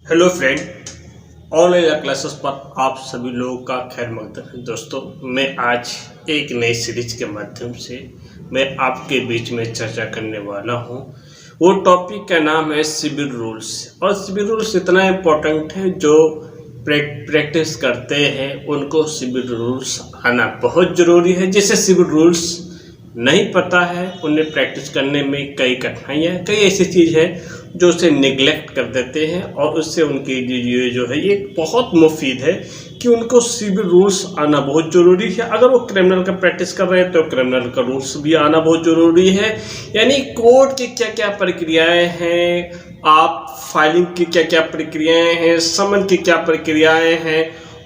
Hello friend, online classes पर आप सभी लोगों का खैर मकदम है। दोस्तों, मैं आज एक नई सीरीज के माध्यम से मैं आपके बीच में चर्चा करने वाला हूं। वो टॉपिक का नाम है सिविल रूल्स। और सिविल रूल्स इतना इम्पोर्टेंट है, जो प्रैक्टिस करते हैं उनको सिविल रूल्स आना बहुत ज़रूरी है। जैसे सिविल रूल्स नहीं पता है, उन्हें प्रैक्टिस करने में कई कठिनाइयाँ, कई ऐसी चीज़ है जो उसे निगलेक्ट कर देते हैं, और उससे उनके लिए जो है ये बहुत मुफीद है कि उनको सिविल रूल्स आना बहुत ज़रूरी है। अगर वो क्रिमिनल का प्रैक्टिस कर रहे हैं तो क्रिमिनल का रूल्स भी आना बहुत ज़रूरी है। यानी कोर्ट की क्या क्या प्रक्रियाएं हैं, आप फाइलिंग की क्या क्या प्रक्रियाएं हैं, समन की क्या प्रक्रियाएं हैं,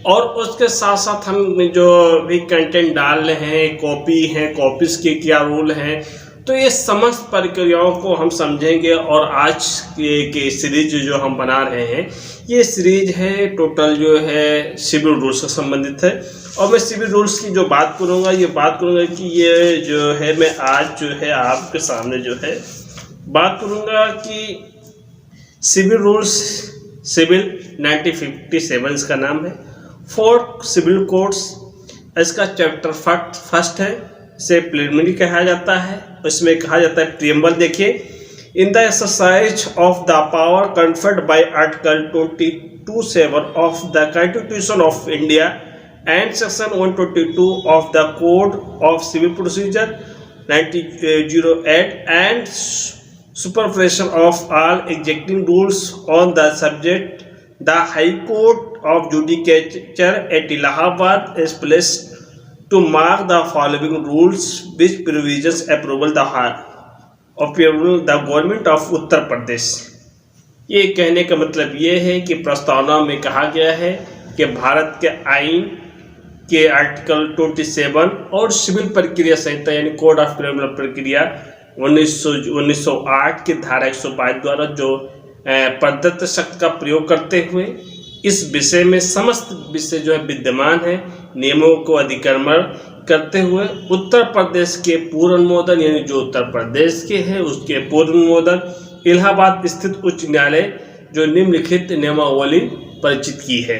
और उसके साथ साथ हम जो भी कंटेंट डाल रहे हैं, कॉपी हैं, कॉपीज़ के क्या रूल हैं, तो ये समस्त प्रक्रियाओं को हम समझेंगे। और आज के सीरीज जो हम बना रहे हैं, ये सीरीज है टोटल जो है सिविल रूल्स से संबंधित है। और मैं सिविल रूल्स की जो बात करूँगा, कि ये जो है मैं आज जो है आपके सामने जो है बात करूँगा कि सिविल रूल्स, सिविल 1957 का नाम है, 4 सिविल कोड्स। इसका चैप्टर फर्स्ट है, इसे प्रिलिमिनरी कहा जाता है। इसमें कहा जाता है प्रीएम्बल। देखिए, in the exercise of the power conferred by article 22(7) of the constitution of India and section 122 of the code of civil procedure 1908 and supervision of all executive rules on the subject, the High Court of Judicature at Allahabad is placed to mark the following rules which provisions approval the government of उत्तर प्रदेश। ये कहने का मतलब ये है कि प्रस्तावना में कहा गया है कि भारत के आईन के आर्टिकल 27 और सिविल प्रक्रिया संहिता यानी कोड ऑफ क्रिमिनल प्रक्रिया 1908 की धारा 122 द्वारा जो प्रदत्त शक्ति का प्रयोग करते हुए इस विषय में समस्त विषय जो है विद्यमान है, नियमों को अधिक्रमण करते हुए उत्तर प्रदेश के पूर्व अनुमोदन, यानी जो उत्तर प्रदेश के है उसके पूर्व अनुमोदन इलाहाबाद स्थित उच्च न्यायालय जो निम्नलिखित नियमावली परिचित की है।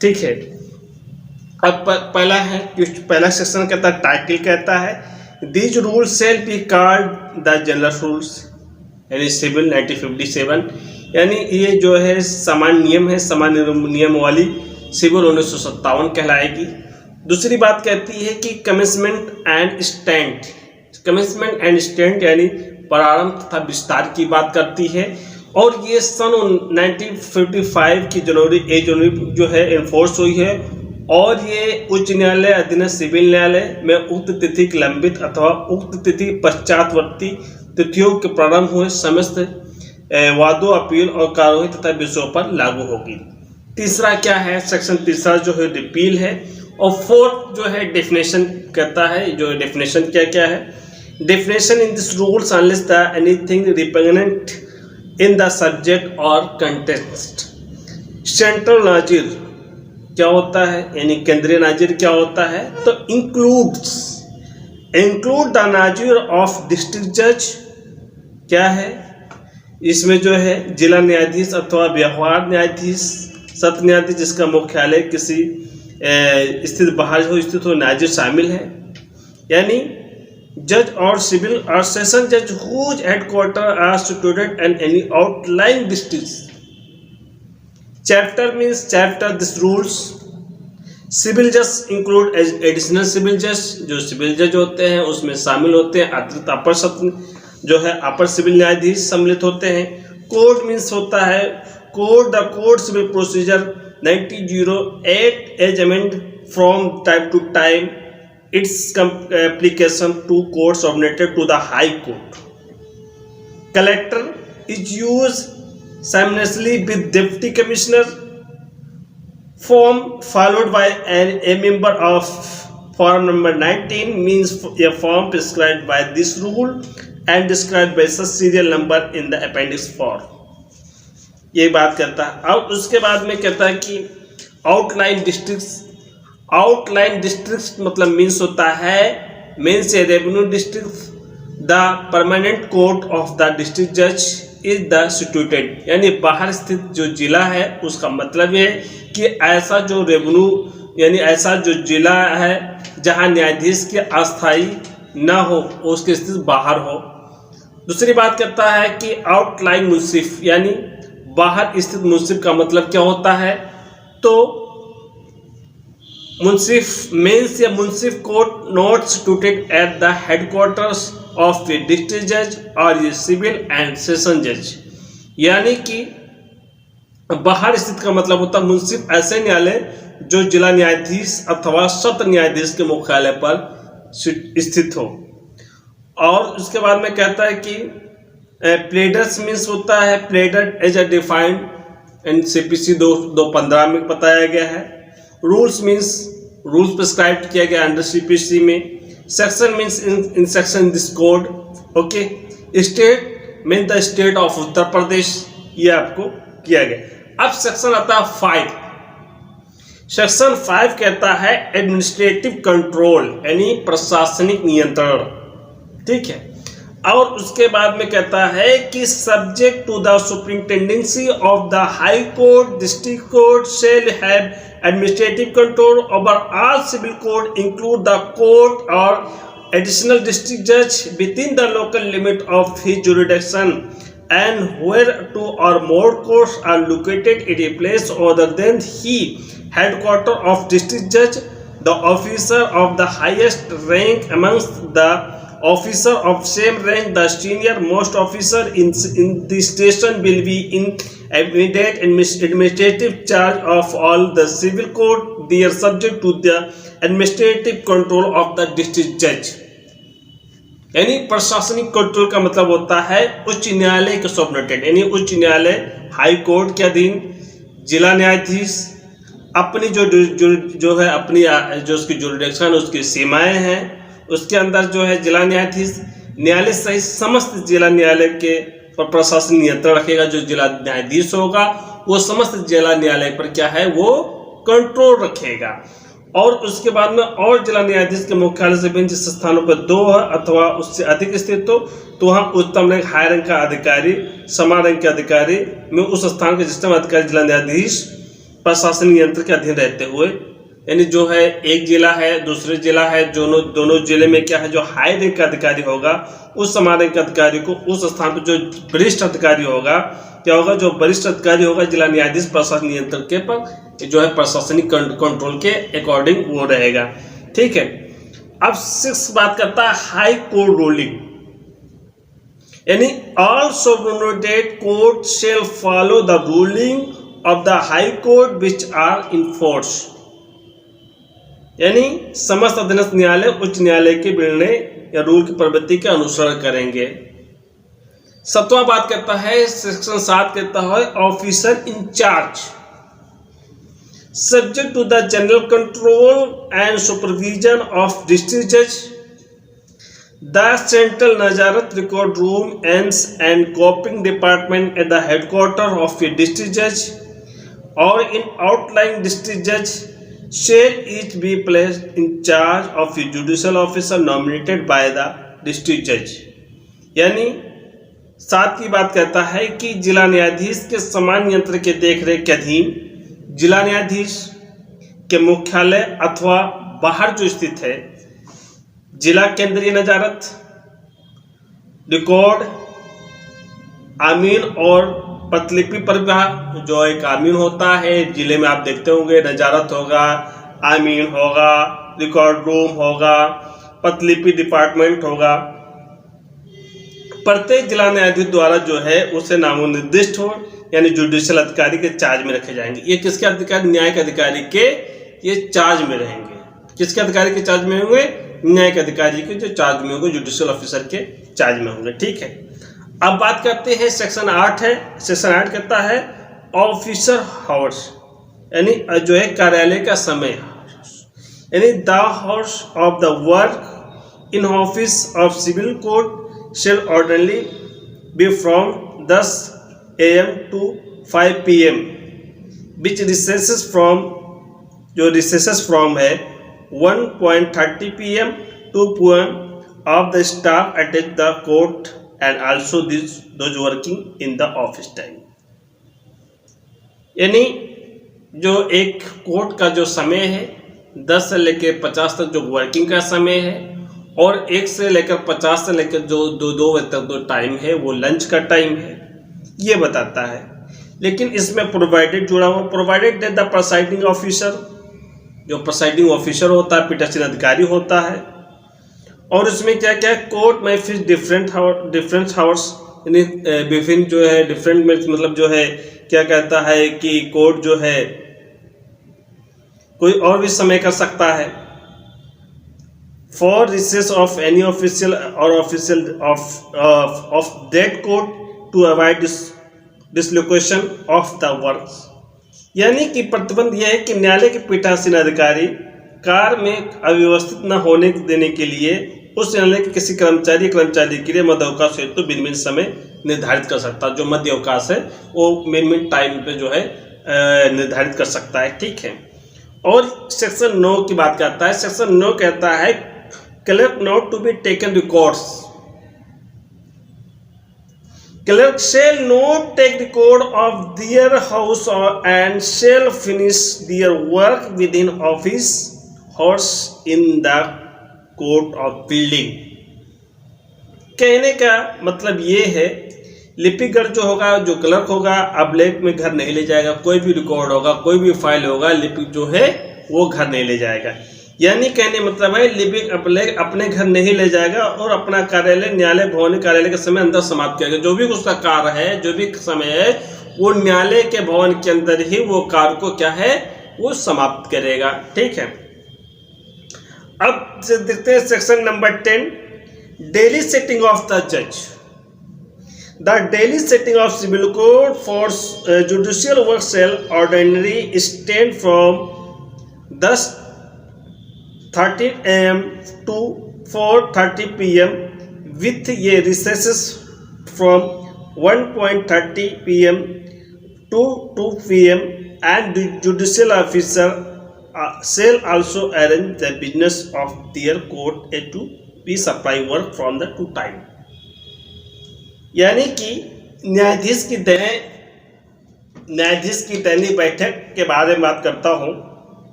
ठीक है, अब पहला सेक्शन कहता है, टाइटल कहता है These rules shall be called the general rules, यानी सिविल 1957, यानी ये जो है समान नियम है, समान नियम वाली सिविल 1957 कहलाएगी। दूसरी बात कहती है कि कमेंसमेंट एंड स्टैंड यानी प्रारंभ तथा विस्तार की बात करती है। और ये सन 1955 की जनवरी जो है इन्फोर्स हुई है। और ये उच्च न्यायालय अधीन सिविल न्यायालय में उक्त तिथि लंबित अथवा उक्त तिथि पश्चातवर्ती तिथियों के प्रारंभ हुए समस्त वादों, अपील और कार्यवाही तथा विषयों पर लागू होगी। तीसरा क्या है, सेक्शन तीसरा जो है रिपील है। और फोर्थ जो है डेफिनेशन कहता है, जो डेफिनेशन क्या है, definition in this rules unless the anything repugnant in the subject और कंटेक्स्ट। सेंट्रल नाजिर क्या होता है, यानी केंद्रीय नाजिर क्या होता है, तो इंक्लूड द नाजिर ऑफ डिस्ट्रिक्ट जज क्या है, इसमें जो है जिला न्यायाधीश अथवा व्यवहार न्यायाधीश, सत्र न्यायाधीश जिसका मुख्यालय किसी बाहर स्थित हो नाजिर शामिल है। यानी जज और सिविल और सेशन जज whose headquarter are situated in any outline district. Chapter means chapter this rules. Civil जज इंक्लूड एडिशनल सिविल जज, जो सिविल जज होते हैं उसमें शामिल होते हैं अतिरिक्त अपर सत्र जो है अपर सिविल न्यायाधीश सम्मिलित होते हैं। कोड मीन्स होता है code, the code civil procedure 1908 as amend from time to time its application to courts submitted to the high court. Collector is use simultaneously with deputy commissioner, form followed by a member of form number 19 means a form prescribed by this rule and described by such serial number in the appendix 4। ये बात करता है। और उसके बाद में कहता है कि आउटलाइन डिस्ट्रिक्ट्स मतलब मीन्स होता है means a revenue district, the permanent court of the district जज इज द सिचुएटेड, यानी बाहर स्थित जो जिला है उसका मतलब ये है कि ऐसा जो रेवेन्यू यानी ऐसा जो जिला है जहां न्यायाधीश के अस्थायी ना हो, उसकी स्थिति बाहर हो। दूसरी बात करता है कि आउटलाइन मुंसिफ, यानी बाहर स्थित मुंसिफ का मतलब क्या होता है, तो मुंसिफ मीन्स या munsif court not situated at the headquarters of a district जज और ये सिविल एंड सेशन जज, यानी कि बाहर स्थित का मतलब होता है मुंसिफ ऐसे न्यायालय जो जिला न्यायाधीश अथवा सत्र न्यायाधीश के मुख्यालय पर स्थित हो। और उसके बाद में कहता है कि प्लेडर्स मीन्स होता है pleader as a defined in CPC 215 में बताया गया है। रूल्स मीन्स रूल्स प्रिस्क्राइब किया गया अंडर CPC में। Section means in section this code. Okay, state mean the state of Uttar Pradesh, ये आपको किया गया। अब सेक्शन आता है 5। सेक्शन 5 कहता है एडमिनिस्ट्रेटिव कंट्रोल, यानी प्रशासनिक नियंत्रण, ठीक है। और उसके बाद में कहता है कि subject to the superintendency of the high court district court shall have administrative control over all civil court include the court और एडिशनल डिस्ट्रिक्ट जज within the local limit of his jurisdiction and where two or more courts are located at a place other than he headquarter of district judge, the officer of the highest rank amongst the officer of same rank, the senior most officer in the station will be in immediate administrative charge of all the civil court. They are subject to the administrative control of the district judge. यानी प्रशासनिक control का मतलब होता है उच्च न्यायालय के subordinated, यानी उच्च न्यायालय हाई कोर्ट के अधीन जिला न्यायाधीश अपनी जो है अपनी जो उसकी जुरिडिक्शन उसकी सीमाएं हैं उसके अंदर जो है जिला न्यायालय सहित समस्त जिला न्यायालय के पर प्रशासन नियंत्रण रखेगा। जो जिला न्यायाधीश होगा वो समस्त जिला न्यायालय पर क्या है वो कंट्रोल रखेगा। और उसके बाद में और जिला न्यायाधीश के मुख्यालय से भिन्न जिस स्थानों पर 2 है अथवा उससे अधिक स्थित हो तो वहाँ उच्चतम रैंक हाई रैंक का अधिकारी समान रैंक के अधिकारी में उस स्थान के जिसम अधिकारी जिला न्यायाधीश प्रशासन नियंत्रण के अधीन रहते हुए, यानी जो है एक जिला है दूसरे जिला है दोनों जिले में क्या है जो हाई रैंक का अधिकारी होगा उस समान रैंक के अधिकारी को उस स्थान पर जो वरिष्ठ अधिकारी होगा क्या होगा, जो वरिष्ठ अधिकारी होगा जिला न्यायाधीश प्रशासन नियंत्रण के पर जो है प्रशासनिक कंट्रोल के अकॉर्डिंग वो रहेगा, ठीक है। अब 6 बात करता है हाई कोर्ट रूलिंग, यानी all subordinated court shall follow the ruling of the high court which are in force, यानी समस्त अधीनस्थ न्यायालय उच्च न्यायालय के निर्णय या रूल की प्रवृत्ति के अनुसरण करेंगे। 7वां बात करता है सेक्शन 7 कहता है officer in charge subject to the general control and supervision of district judge. The central Nazarat record room ends and copying department at the headquarters of a district judge or in outlying district judge shall each be placed in charge of a judicial officer nominated by the district judge. यानी 7 की बात कहता है कि जिला न्यायाधीश के समान नियंत्रण के देखरेख के अधीन जिला न्यायाधीश के मुख्यालय अथवा बाहर जो स्थित है जिला केंद्रीय नजारत रिकॉर्ड आमीन और प्रतिलिपि पर विभाग, जो एक आमीन होता है जिले में आप देखते होंगे नजारत होगा, आमीन होगा, रिकॉर्ड रूम होगा, प्रतिलिपि डिपार्टमेंट होगा। प्रत्येक जिला न्यायाधीश द्वारा जो है उसे नामोनिर्दिष्ट हो यानी जुडिशियल अधिकारी के चार्ज में रखे जाएंगे। ये किसके अधिकारी, न्याय के अधिकारी के ये चार्ज में रहेंगे। किसके अधिकारी के चार्ज में होंगे, न्याय के अधिकारी के जो चार्ज में होंगे, जुडिशियल ऑफिसर के चार्ज में होंगे, ठीक है। अब बात करते हैं सेक्शन 8 है। सेक्शन 8 कहता है ऑफिसर हावर्स, यानी जो है कार्यालय का समय, यानी the hours of the work in office of civil court shall orderly be from 10 AM to 5 PM which recesses from जो recesses from है 1:30 PM to PM of the staff attend the court and also those working in the office time। यानी जो एक court का जो समय है 10 से लेकर 50 तक जो वर्किंग का समय है, और 1 से लेकर 50 से लेकर जो 2 बजे तक जो टाइम है वो लंच का टाइम है, ये बताता है। लेकिन इसमें प्रोवाइडेड जुड़ा हुआ, provided that the presiding officer, जो प्रिसाइडिंग ऑफिसर होता है पीठासीन अधिकारी होता है, और इसमें क्या क्या कोर्ट में फिर डिफरेंट हावर्स, यानी विभिन्न जो है डिफरेंट में मतलब जो है क्या कहता है कि कोर्ट जो है कोई और भी समय कर सकता है। For recess of any official और official of that court to avoid dislocation of the work, यानी कि प्रतिबंध यह है कि न्यायालय के पीठासीन अधिकारी कार्य में अव्यवस्थित न होने देने के लिए उस न्यायालय के किसी कर्मचारी के लिए मध्य अवकाश हेतु तो भिन्न समय निर्धारित कर सकता है। जो मध्य अवकाश है वो भिन्न टाइम पे जो है निर्धारित कर सकता है, ठीक है। और सेक्शन 9 की बात करता है। सेक्शन 9 कहता है clerk not to be taken records, clerk shall not take record of their house and shall finish their work within office hours in the court of building। कहने का मतलब ये है लिपिकर जो होगा, जो क्लर्क होगा, अबलेख में घर नहीं ले जाएगा। कोई भी रिकॉर्ड होगा, कोई भी फाइल होगा, लिपिक जो है वो घर नहीं ले जाएगा। यानी कहने मतलब है लिपिक अबलेख अपने घर नहीं ले जाएगा और अपना कार्यालय न्यायालय भवन कार्यालय के समय अंदर समाप्त किया गया। जो भी उसका कार्य है, जो भी समय है, वो न्यायालय के भवन के अंदर ही वो कार्य को क्या है वो समाप्त करेगा, ठीक है। अब देखते हैं section number 10, daily setting of the जज। The daily sitting of civil court for judicial work shall ordinarily extend from 10:30 am to 4:30 pm with recesses from 1:30 pm to 2 pm, and the judicial officer shall also arrange the business of their court to be supply work from the two time। यानी कि न्यायाधीश की दैनिक बैठक के बारे में बात करता हूँ,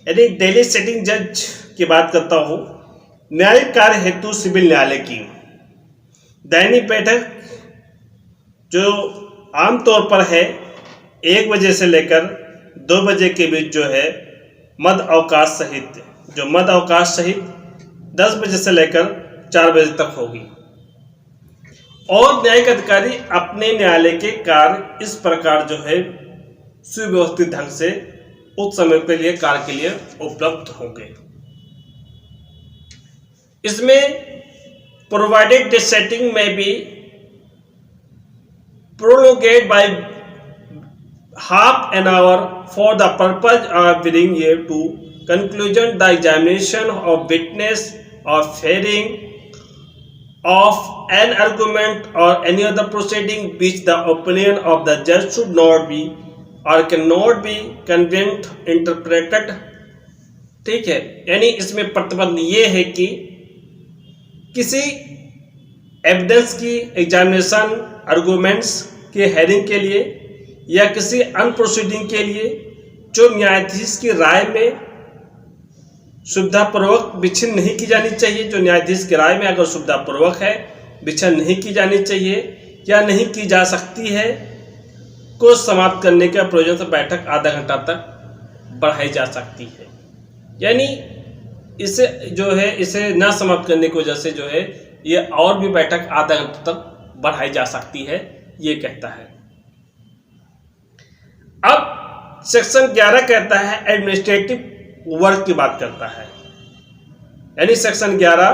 यानी डेली सिटिंग जज की बात करता हूँ। न्यायिक कार्य हेतु सिविल न्यायालय की दैनिक बैठक जो आमतौर पर है 1 बजे से लेकर 2 बजे के बीच जो है मध्य अवकाश सहित 10 बजे से लेकर 4 बजे तक होगी। और न्यायिक अधिकारी अपने न्यायालय के कार्य इस प्रकार जो है सुव्यवस्थित ढंग से उस समय के लिए कार्य के लिए उपलब्ध होंगे। इसमें प्रोवाइडेड द सेटिंग में भी प्रोलोगेट bye half an hour for the purpose of bringing to conclusion the examination of witness of hearing of an argument or any other proceeding which the opinion of the judge should not be or cannot be convened interpreted, ठीक है। यानी इसमें प्रतिबंध ये है कि किसी evidence की एग्जामिनेशन, आर्गूमेंट्स के हेयरिंग के लिए या किसी अन्य प्रोसीडिंग के लिए जो न्यायाधीश की राय में सुविधापूर्वक विच्छिन्न नहीं की जानी चाहिए, जो न्यायाधीश की राय में अगर सुविधापूर्वक है विच्छिन्न नहीं की जानी चाहिए या नहीं की जा सकती है, को समाप्त करने के प्रयोजन से बैठक आधा घंटा तक बढ़ाई जा सकती है। यानी इसे जो है इसे न समाप्त करने की वजह से जो है ये और भी बैठक आधा घंटा तक बढ़ाई जा सकती है, ये कहता है। अब सेक्शन 11 कहता है एडमिनिस्ट्रेटिव वर्क की बात करता है। यानी section 11,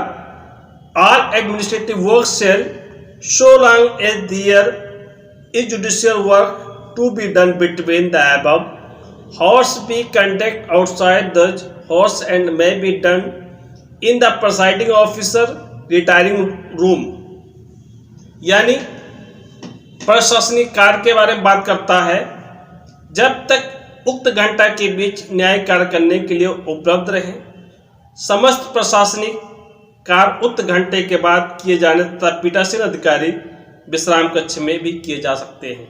all administrative work shall so long as there is judicial work to be done between the above hours be conduct outside the hours and may be done in the presiding officer retiring room. यानी प्रशासनिक कार्य के बारे में बात करता है। जब तक उक्त घंटा के बीच न्यायिक कार्य करने के लिए उपलब्ध रहे, समस्त प्रशासनिक कार्य उक्त घंटे के बाद किए जाने तथा पीठासीन अधिकारी विश्राम कक्ष में भी किए जा सकते हैं।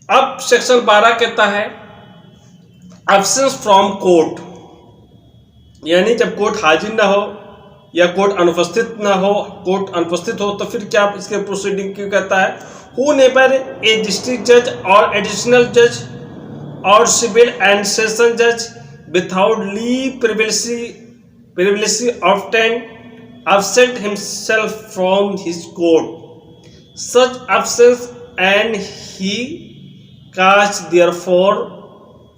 अब सेक्शन 12 कहता है एब्सेंस फ्रॉम कोर्ट, यानी जब कोर्ट हाजिर ना हो या कोर्ट अनुपस्थित ना हो, कोर्ट अनुपस्थित हो तो फिर क्या इसके प्रोसीडिंग क्यों कहता है, whenever a district judge or additional judge or civil and session judge without leave previously obtained absent himself from his court, such absence and he cause therefore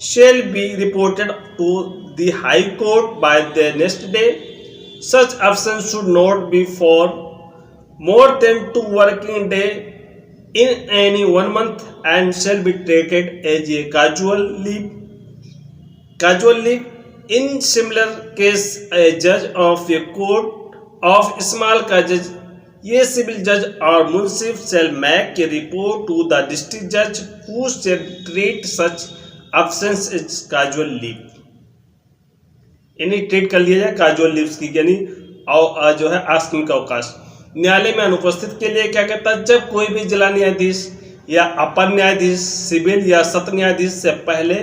shall be reported to the High Court by the next day. Such absence should not be for more than 2 working days in any 1 month and shall be treated as a casual leave. In similar case, a judge of a court of small cases, a civil judge or munsif shall make a report to the district judge who shall treat such absence as casual leave. यानी treat कर लिया जाए casual leaves की, यानी जो है आकस्मिक अवकाश। न्यायालय में अनुपस्थित के लिए क्या कहता है, जब कोई भी जिला न्यायाधीश या अपर न्यायाधीश सिविल या सत्र न्यायाधीश से पहले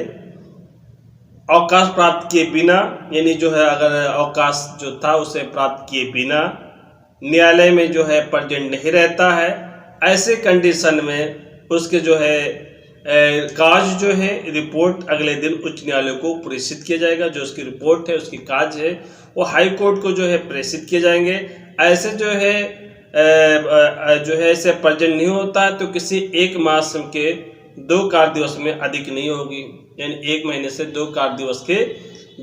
अवकाश प्राप्त किए बिना, यानी जो है अगर अवकाश जो था उसे प्राप्त किए बिना न्यायालय में जो है प्रेजेंट नहीं रहता है, ऐसे कंडीशन में उसके जो है काज जो है रिपोर्ट अगले दिन उच्च न्यायालय को प्रेषित किया जाएगा। जो उसकी रिपोर्ट है, उसकी काज है, वो हाई कोर्ट को जो है प्रेषित किए जाएंगे। ऐसे जो है ऐसे प्रेजेंट नहीं होता है तो किसी एक मास के 2 कार्य दिवस में अधिक नहीं होगी, यानी 1 महीने से 2 कार्य दिवस के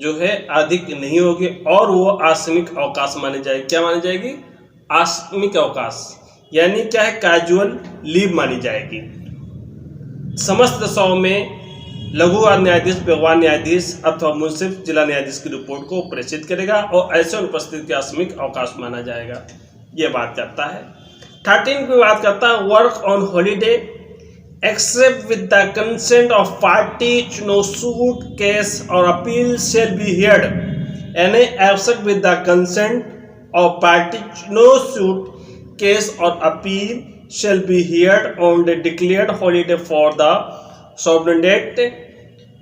जो है अधिक नहीं होगी और वो आकस्मिक अवकाश मानी जाएगी। क्या मानी जाएगी? आकस्मिक अवकाश, यानी क्या है, कैजुअल लीव मानी जाएगी। समस्त दशाओं में लघु न्यायाधीश, व्यवहार न्यायाधीश अथवा मुंसिफ जिला न्यायाधीश की रिपोर्ट को प्रेषित करेगा और ऐसे अनुपस्थित के आकस्मिक अवकाश माना जाएगा। ये बात करता है। 13 की बात करता है work on holiday except with the consent of party, no suit case और अपील शेल बी हियर्ड, यानी except with the consent of party, no suit case और appeal shall be heard on the declared holiday for the subordinate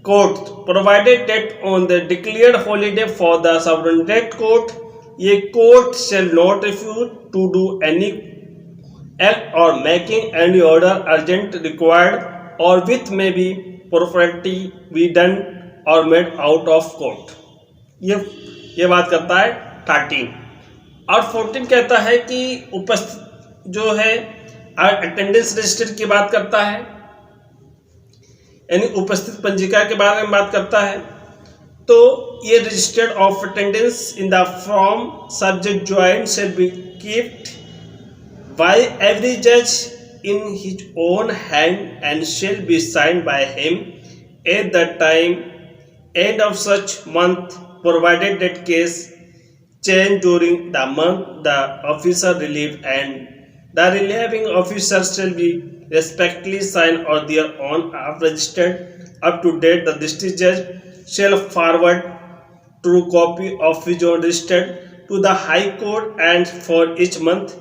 court, provided that on the declared holiday for the subordinate court, a court shall not refuse to do any act or making any order urgent required or which may be properly be done or made out of court। ये बात करता है 13। और 14 कहता है कि उपस्थित जो है अटेंडेंस रजिस्टर की बात करता है, यानी उपस्थित पंजिका के बारे में बात करता है। तो ये registered of attendance in the form subject joint shall be kept by every जज in his own hand and shall be signed by him at the time end of such month, provided that case change during the month the officer relieve and the relieving officer shall be respectively signed or their own registered up to date. The district judge shall forward true copy of his own registered to the High Court and for each month,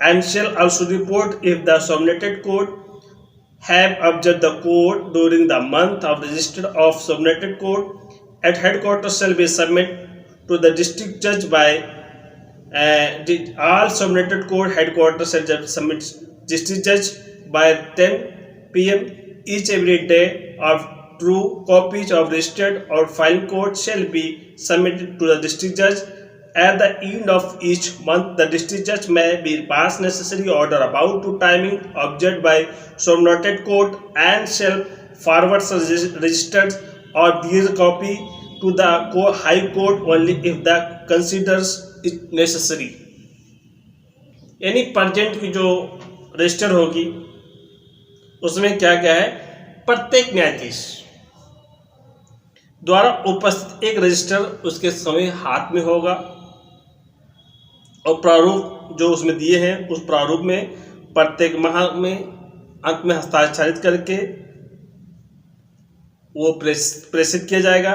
and shall also report if the subordinated court have observed the court during the month of register of subordinated court at headquarters shall be submitted to the district judge by all subordinated court headquarters shall submit district judge by 10 p.m. each every day of true copies of registered or filed court shall be submitted to the district judge. At the end of each month, the district judge may be pass necessary order about to timing observed by subordinated court and shall forward registered or their copy to the High Court only if the considers necessary, यानी present की जो register होगी उसमें क्या क्या है, प्रत्येक न्यायाधीश द्वारा उपस्थित एक रजिस्टर उसके समय हाथ में होगा और प्रारूप जो उसमें दिए हैं उस प्रारूप में प्रत्येक माह में अंत में हस्ताक्षरित करके वो प्रेषित किया जाएगा।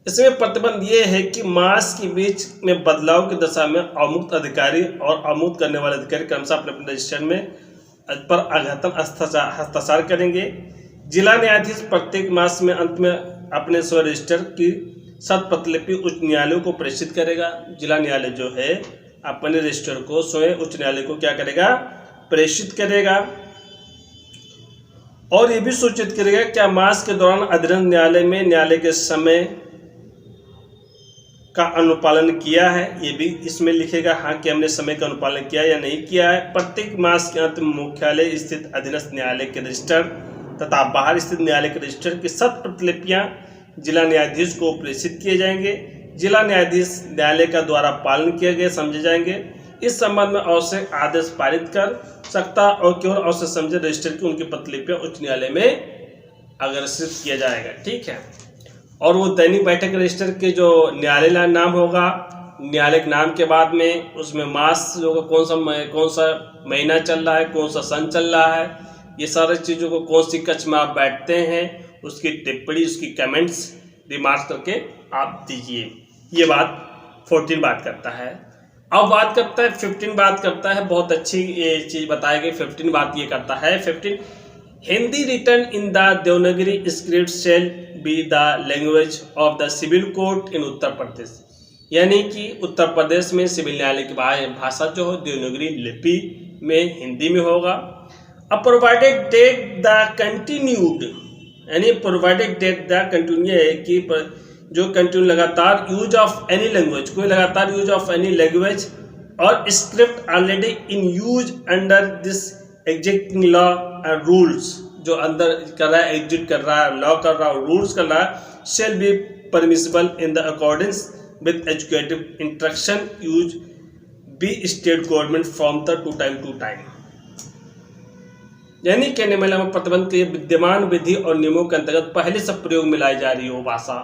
इसमें प्रतिबंध ये है कि मास के बीच में बदलाव की दशा में अवमुक्त अधिकारी और अवमुक्त करने वाले अधिकारी क्रमशः अपने अपने रजिस्टर में पर अघतन हस्ताक्षर करेंगे। जिला न्यायाधीश प्रत्येक मास में अंत में अपने स्व रजिस्टर की 7 प्रतिलिपि उच्च न्यायालयों को प्रेषित करेगा। जिला न्यायालय जो है अपने रजिस्टर को स्वयं उच्च न्यायालय को क्या करेगा, प्रेषित करेगा। और ये भी सूचित करेगा क्या मास के दौरान अधीनस्थ न्यायालय में न्यायालय के समय का अनुपालन किया है, ये भी इसमें लिखेगा हाँ कि हमने समय का अनुपालन किया या नहीं किया है। प्रत्येक मास के अंत में मुख्यालय स्थित अधीनस्थ न्यायालय के रजिस्टर तथा बाहर स्थित न्यायालय के रजिस्टर की 7 प्रतिलिपियां जिला न्यायाधीश को प्रेषित किए जाएंगे। जिला न्यायाधीश न्यायालय का द्वारा पालन किए गए समझे जाएंगे। इस संबंध में आवश्यक आदेश पारित कर सकता और केवल आवश्यक समझे रजिस्टर की उनकी प्रतिलिपियां उच्च न्यायालय में अग्रेषित किया जाएगा। ठीक है। और वो दैनिक बैठक रजिस्टर के जो न्यायालय नाम होगा, न्यायालय के नाम के बाद में उसमें मास जो कौन सा महीना चल रहा है, कौन सा सन चल रहा है, ये सारी चीज़ों को कौन सी कक्ष में आप बैठते हैं, उसकी टिप्पणी, उसकी कमेंट्स, रिमार्क्स करके आप दीजिए। ये बात 14 बात करता है। अब बात करता है 15 बात करता है, बहुत अच्छी ये चीज़ बताई गई। 15 बात ये करता है 15 Hindi return in the Devanagari script shall be the language of the civil court in Uttar Pradesh. यानी कि उत्तर प्रदेश में सिविल न्यायालय की भाषा जो है देवनागरी लिपि में हिंदी में होगा। अब प्रोवाइडेड डेट द कंटिन्यूड, यानी प्रोवाइडेड डेट द कंटिन्यू है कि जो कंटिन्यू लगातार यूज ऑफ एनी लैंग्वेज, कोई लगातार यूज ऑफ एनी लैंग्वेज और script already in use under this existing law and rules, जो अंदर कर रहा है, एग्जिट कर रहा है, लॉ कर रहा है, रूल्स कर रहा है, shall be permissible in the accordance with educative instruction use be state government from the time to time. यानी कहने में प्रतिबंध के विद्यमान विधि और नियमों के अंतर्गत पहले से प्रयोग में लाई जा रही हो भाषा,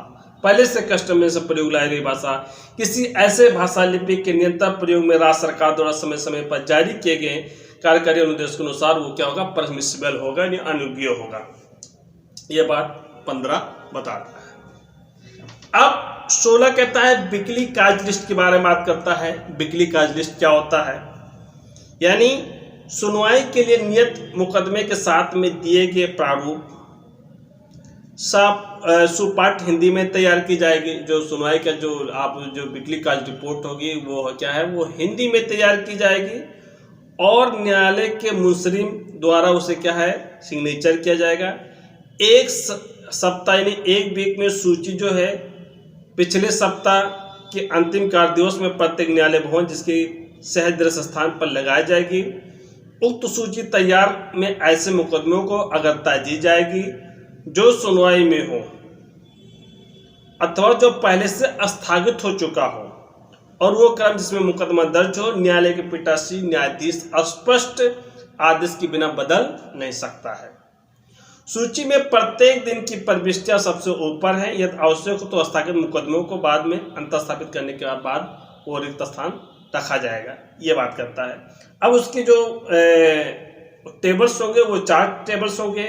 पहले से कस्टम में से प्रयोग लाई रही भाषा, किसी ऐसे भाषा लिपि के निरंतर प्रयोग में राज्य सरकार द्वारा समय समय पर जारी किए गए कार्यकारी अनुदेश के अनुसार वो क्या होगा, परमिसिबल होगा, यानी अनुज्ञेय होगा। ये बात 15 बताता है। अब 16 कहता है बिकली काज लिस्ट के बारे में बात करता है। बिकली काज लिस्ट क्या होता है, यानी सुनवाई के लिए नियत मुकदमे के साथ में दिए गए प्रारूप सुपाठ हिंदी में तैयार की जाएगी। जो सुनवाई का जो बिकली काज रिपोर्ट होगी वो क्या है, वो हिंदी में तैयार की जाएगी और न्यायालय के मुंसरिम द्वारा उसे क्या है, सिग्नेचर किया जाएगा। एक सप्ताह यानी एक वीक में सूची जो है पिछले सप्ताह के अंतिम कार्य दिवस में प्रत्येक न्यायालय भवन जिसकी सहदृश स्थान पर लगाई जाएगी। उक्त सूची तैयार में ऐसे मुकदमों को अग्रता दी जाएगी जो सुनवाई में हो अथवा जो पहले से स्थगित हो चुका हो, और वो क्रम जिसमें मुकदमा दर्ज हो न्यायालय के पीठासीन न्यायाधीश स्पष्ट आदेश के बिना बदल नहीं सकता है। सूची में प्रत्येक दिन की प्रविष्टियां सबसे ऊपर है। यदि आवश्यक हो तो स्थगित मुकदमों को बाद में अंतस्थापित करने के बाद वो रिक्त स्थान रखा जाएगा। ये बात करता है। अब उसके जो टेबल्स होंगे वो 4 टेबल्स होंगे,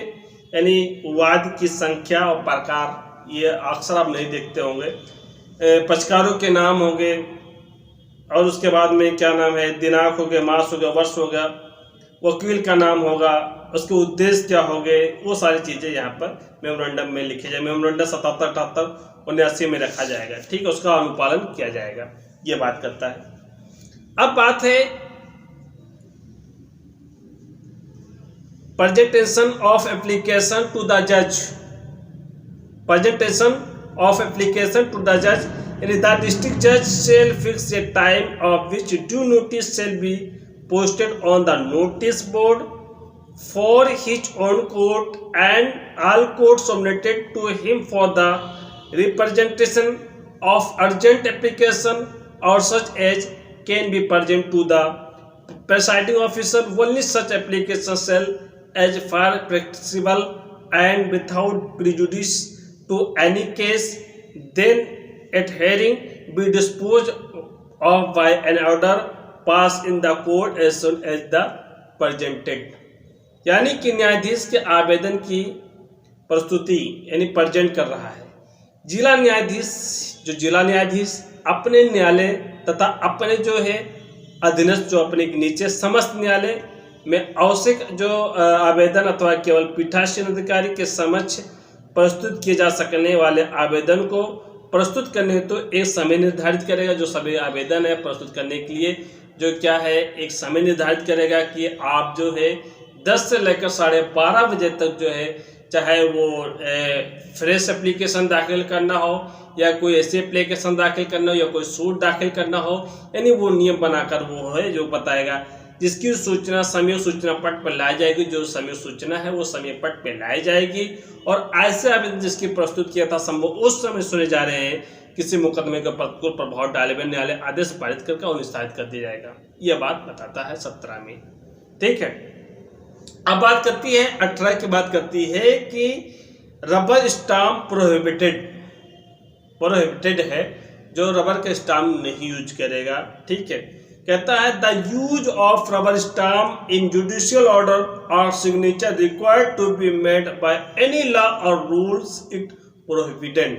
यानी वाद की संख्या और प्रकार, ये अक्सर आप नहीं देखते होंगे। पक्षकारों के नाम होंगे और उसके बाद में क्या नाम है, दिनांक हो गया, मास हो गया, वर्ष हो गया, वकील का नाम होगा, उसके उद्देश्य क्या हो गए, वो सारी चीज़ें यहाँ पर मेमोरेंडम में लिखे जाए। मेमोरेंडम 77, 78, 79 में रखा जाएगा। ठीक है, उसका अनुपालन किया जाएगा। ये बात करता है। अब बात है presentation of application to the जज। Presentation of application to the जज, यानी द डिस्ट्रिक्ट जज shall fix a time of which due notice shall be posted on the notice board for his own court and all courts submitted to him for the representation of urgent application or such as can be present to the presiding officer. Only such application shall as far practicable and without prejudice to any case then at hearing be disposed of by an order passed in the court as soon as the presented। यानी कि न्यायाधीश के आवेदन की प्रस्तुति यानी present कर रहा है, जिला न्यायाधीश अपने न्यायालय तथा अपने जो है अधीनस्थ जो अपने नीचे समस्त न्यायालय में आवश्यक जो आवेदन अथवा केवल पीठासीन अधिकारी के समक्ष प्रस्तुत किए जा सकने वाले आवेदन को प्रस्तुत करने हेतु तो एक समय निर्धारित करेगा। जो सभी आवेदन है प्रस्तुत करने के लिए जो क्या है एक समय निर्धारित करेगा कि आप जो है 10 से लेकर 12:30 बजे तक जो है, चाहे वो फ्रेश एप्लीकेशन दाखिल करना हो या कोई ऐसे एप्लीकेशन दाखिल करना हो या कोई सूट दाखिल करना हो, यानी वो नियम बनाकर वो है जो बताएगा, जिसकी सूचना समय सूचना पट पर लाई जाएगी। जो समय सूचना है वो समय पट पर लाई जाएगी और ऐसे आवेदन जिसकी प्रस्तुत किया था संभव उस समय सुने जा रहे हैं, किसी मुकदमे का प्रतिकूल प्रभाव डाले हुए न्यायालय आदेश पारित करके और निस्तारित कर दिया जाएगा। यह बात बताता है 17 में। ठीक है, अब बात करती है 18 की बात करती है कि रबर स्टाम्प प्रोहिबिटेड है, जो रबर का स्टाम्प नहीं यूज करेगा। ठीक है, कहता है the use of rubber stamp in judicial order और signature required to be made by any law और रूल्स इट प्रोहिबिटेड,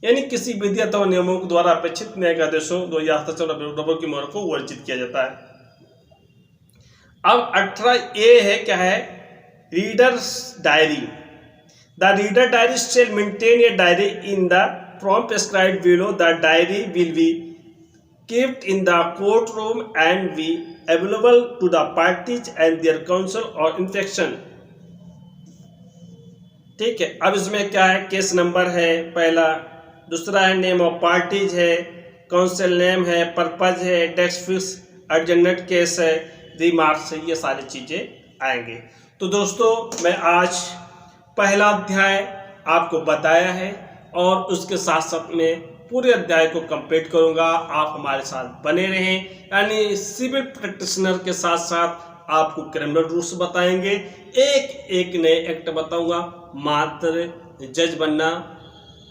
यानी किसी विधि अथवा नियमों के द्वारा अपेक्षित न्यायिक आदेशों या हस्ताक्षर रबर की मोहर को वर्जित किया जाता है। अब 18A है, क्या है, readers diary. The reader diary shall maintain a diary in the form prescribed below. The diary will be kept in the courtroom and be available to the parties and their counsel or inspection. ठीक है, अब इसमें क्या है, case number है पहला, दूसरा है नेम ऑफ पार्टीज है, काउंसिल नेम है, पर्पज है, डेस्क फिक्स, अर्जेंट केस है, रिमार्क्स है, ये सारी चीजें आएंगे। तो दोस्तों मैं आज पहला अध्याय आपको बताया है और उसके साथ साथ में पूरे अध्याय को कंप्लीट करूंगा। आप हमारे साथ बने रहें, यानी सिविल प्रैक्टिशनर के साथ साथ आपको क्रिमिनल रूल्स बताएंगे, एक नए एक्ट बताऊंगा। मात्र जज बनना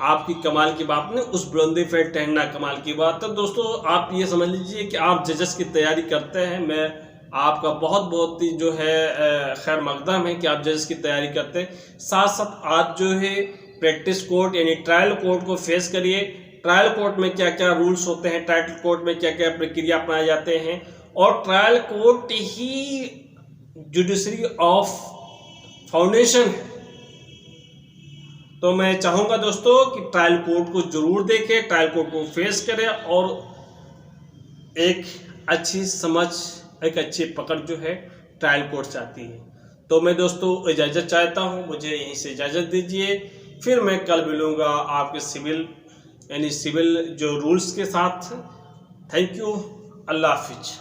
आपकी कमाल की बात नहीं, उस बुलंदी पे टहलना कमाल की बात है। दोस्तों आप ये समझ लीजिए कि आप जजेस की तैयारी करते हैं, मैं आपका बहुत ही जो है खैर मकदम है कि आप जजेस की तैयारी करते हैं। साथ साथ आप जो है प्रैक्टिस कोर्ट यानी ट्रायल कोर्ट को फेस करिए। ट्रायल कोर्ट में क्या क्या रूल्स होते हैं, ट्रायल कोर्ट में क्या क्या प्रक्रिया अपनाए जाते हैं, और trial court he judiciary of foundation है। तो मैं चाहूँगा दोस्तों कि ट्रायल कोर्ट को जरूर देखें, ट्रायल कोर्ट को फेस करें और एक अच्छी समझ, एक अच्छी पकड़ जो है ट्रायल कोर्ट से आती है। तो मैं दोस्तों इजाज़त चाहता हूँ, मुझे यहीं से इजाज़त दीजिए, फिर मैं कल मिलूँगा आपके सिविल जो रूल्स के साथ। Thank you, Allah Hafiz.